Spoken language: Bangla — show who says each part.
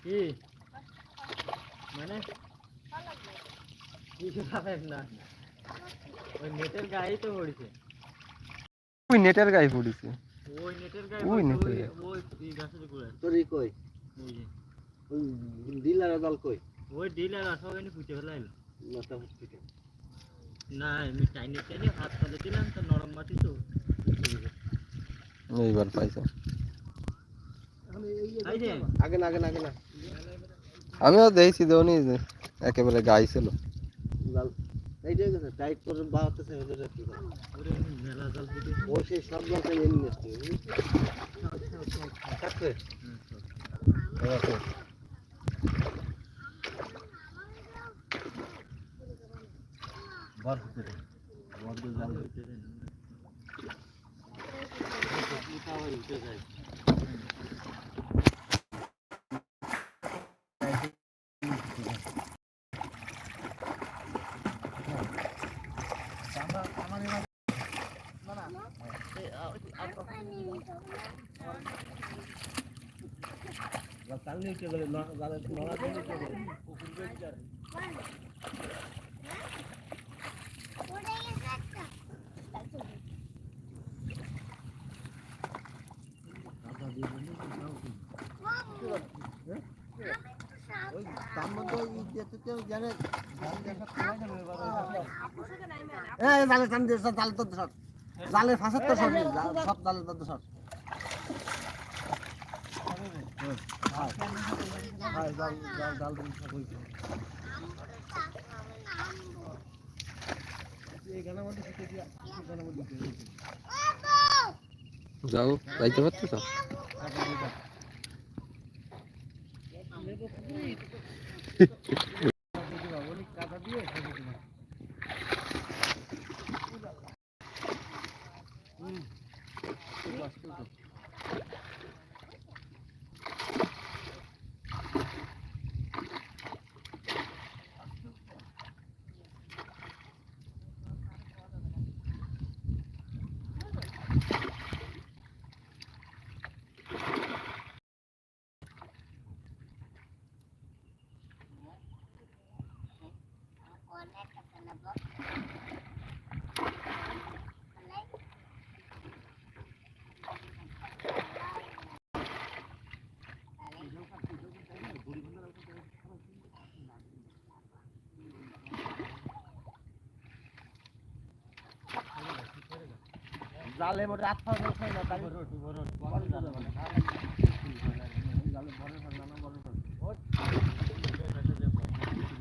Speaker 1: কি মানে কিছু খাবেন না ওই নেটের গায়ে তো পড়েছে
Speaker 2: ওই নেটের গায়ে পড়েছে
Speaker 1: ওই নেটের গায়ে
Speaker 2: ওই নেটের গায়ে
Speaker 1: ওই গাছের গোড়া
Speaker 3: তোর কই
Speaker 1: এই যে
Speaker 3: ওই ডিলার দল কই
Speaker 1: ওই ডিলার আসলে ফুটে ফেলাইলো
Speaker 3: মাথা ফুটে
Speaker 1: না আমি চাইনি হাত তুলে দিলাম তো নরম মাটি তো
Speaker 2: এইবার পাইছে
Speaker 3: আগে না আগে না আগে না
Speaker 2: আমিও দেখছি দেওনি একেবারে গায়ে ছিল
Speaker 3: এইটাই কথা টাইট করে বাড়তেছে ওদের কি
Speaker 1: ওরে মেলা জল ফুটে
Speaker 3: ও সেই সব জলটা এনে নিচ্ছে কাটছে বার হতে রে বড় জাল হতে রে উঠে যায় চালনি চলে নড়া চলে চলে কুকুর বেশ যায় জালের ফাঁসের তো সব সব জালের তো সব
Speaker 2: যাও যাইতে পারতেছ
Speaker 3: জালে মোটে 8 না তাই